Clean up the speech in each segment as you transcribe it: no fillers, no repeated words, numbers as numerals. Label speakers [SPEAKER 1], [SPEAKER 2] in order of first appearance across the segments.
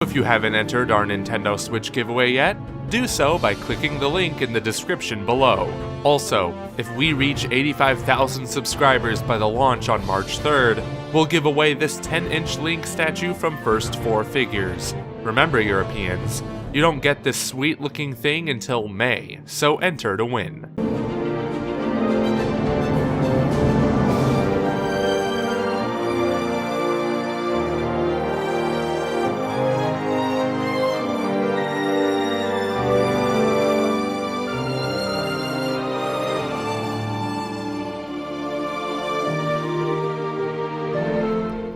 [SPEAKER 1] If you haven't entered our Nintendo Switch giveaway yet, do so by clicking the link in the description below. Also, if we reach 85,000 subscribers by the launch on March 3rd, we'll give away this 10-inch Link statue from First 4 Figures. Remember, Europeans, you don't get this sweet-looking thing until May, so enter to win.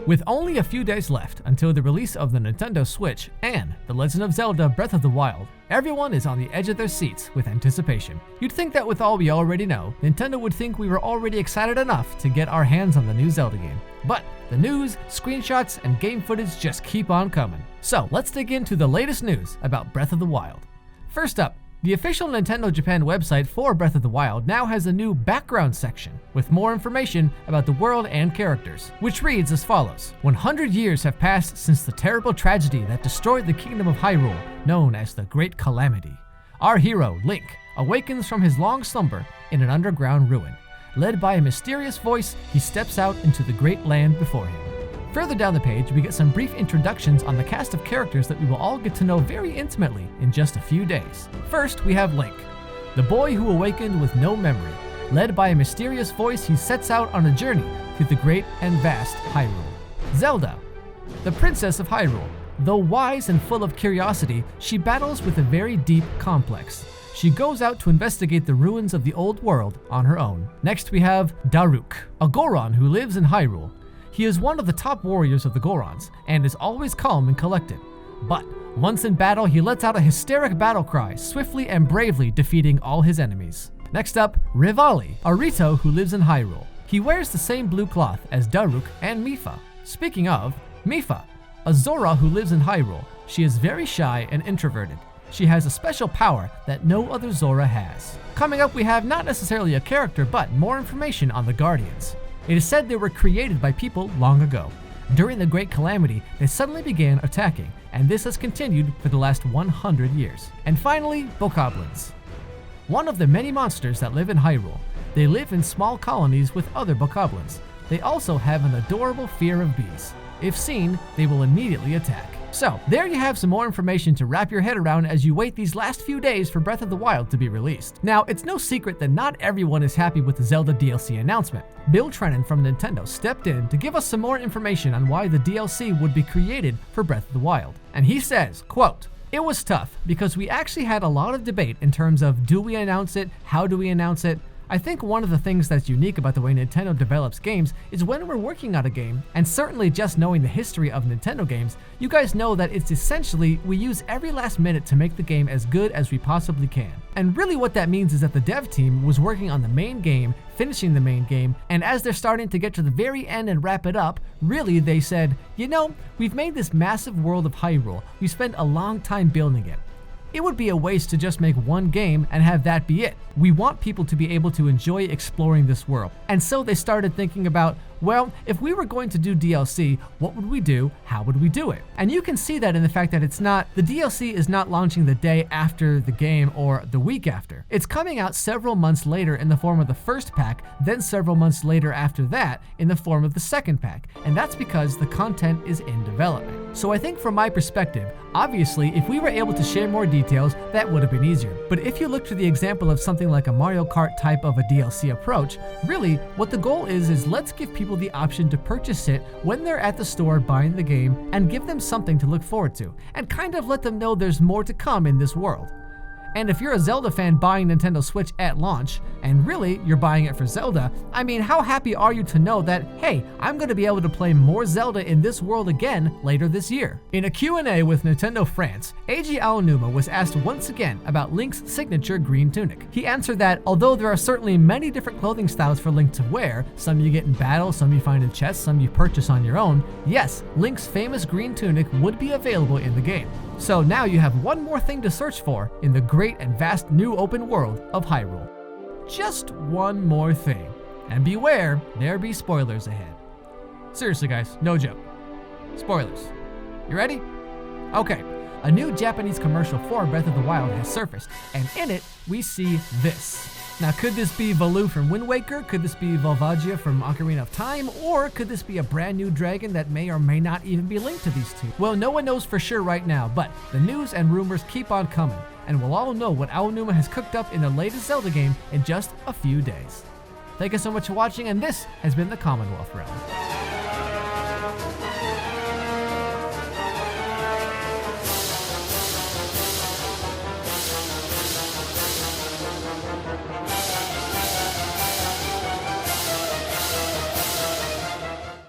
[SPEAKER 2] With only a few days left until the release of the Nintendo Switch and The Legend of Zelda Breath of the Wild, everyone is on the edge of their seats with anticipation. You'd think that with all we already know, Nintendo would think we were already excited enough to get our hands on the new Zelda game. But the news, screenshots, and game footage just keep on coming. So let's dig into the latest news about Breath of the Wild. First up, the official Nintendo Japan website for Breath of the Wild now has a new background section with more information about the world and characters, which reads as follows. 100 years have passed since the terrible tragedy that destroyed the kingdom of Hyrule, known as the Great Calamity. Our hero, Link, awakens from his long slumber in an underground ruin. Led by a mysterious voice, he steps out into the great land before him. Further down the page, we get some brief introductions on the cast of characters that we will all get to know very intimately in just a few days. First, we have Link, the boy who awakened with no memory. Led by a mysterious voice, he sets out on a journey through the great and vast Hyrule. Zelda, the princess of Hyrule. Though wise and full of curiosity, she battles with a very deep complex. She goes out to investigate the ruins of the old world on her own. Next, we have Daruk, a Goron who lives in Hyrule. He is one of the top warriors of the Gorons, and is always calm and collected. But once in battle, he lets out a hysteric battle cry, swiftly and bravely defeating all his enemies. Next up, Revali, a Rito who lives in Hyrule. He wears the same blue cloth as Daruk and Mipha. Speaking of, Mipha, a Zora who lives in Hyrule. She is very shy and introverted. She has a special power that no other Zora has. Coming up, we have not necessarily a character, but more information on the Guardians. It is said they were created by people long ago. During the Great Calamity, they suddenly began attacking, and this has continued for the last 100 years. And finally, Bokoblins. One of the many monsters that live in Hyrule. They live in small colonies with other Bokoblins. They also have an adorable fear of bees. If seen, they will immediately attack. So, there you have some more information to wrap your head around as you wait these last few days for Breath of the Wild to be released. Now, it's no secret that not everyone is happy with the Zelda DLC announcement. Bill Trinnen from Nintendo stepped in to give us some more information on why the DLC would be created for Breath of the Wild. And he says, quote, "It was tough because we actually had a lot of debate in terms of do we announce it, how do we announce it. I think one of the things that's unique about the way Nintendo develops games is when we're working on a game, and certainly just knowing the history of Nintendo games, you guys know that it's essentially we use every last minute to make the game as good as we possibly can. And really what that means is that the dev team was working on the main game, finishing the main game, and as they're starting to get to the very end and wrap it up, really they said, you know, we've made this massive world of Hyrule, we spent a long time building it. It would be a waste to just make one game and have that be it. We want people to be able to enjoy exploring this world. And so they started thinking about, well, if we were going to do DLC, what would we do? How would we do it? And you can see that in the fact that the DLC is not launching the day after the game or the week after. It's coming out several months later in the form of the first pack, then several months later after that in the form of the second pack. And that's because the content is in development. So I think from my perspective, obviously, if we were able to share more details, that would have been easier. But if you look to the example of something like a Mario Kart type of a DLC approach, really, what the goal is let's give people the option to purchase it when they're at the store buying the game and give them something to look forward to, and kind of let them know there's more to come in this world. And if you're a Zelda fan buying Nintendo Switch at launch, and really you're buying it for Zelda, I mean, how happy are you to know that, hey, I'm going to be able to play more Zelda in this world again later this year? In a Q&A with Nintendo France, Eiji Aonuma was asked once again about Link's signature green tunic. He answered that although there are certainly many different clothing styles for Link to wear, some you get in battle, some you find in chests, some you purchase on your own, yes, Link's famous green tunic would be available in the game. So now you have one more thing to search for in the great and vast new open world of Hyrule. Just one more thing. And beware, there be spoilers ahead. Seriously guys, no joke. Spoilers. You ready? Okay, a new Japanese commercial for Breath of the Wild has surfaced, and in it, we see this. Now, could this be Valoo from Wind Waker? Could this be Volvagia from Ocarina of Time? Or could this be a brand new dragon that may or may not even be linked to these two? Well, no one knows for sure right now, but the news and rumors keep on coming, and we'll all know what Aonuma has cooked up in the latest Zelda game in just a few days. Thank you so much for watching, and this has been the Commonwealth Realm.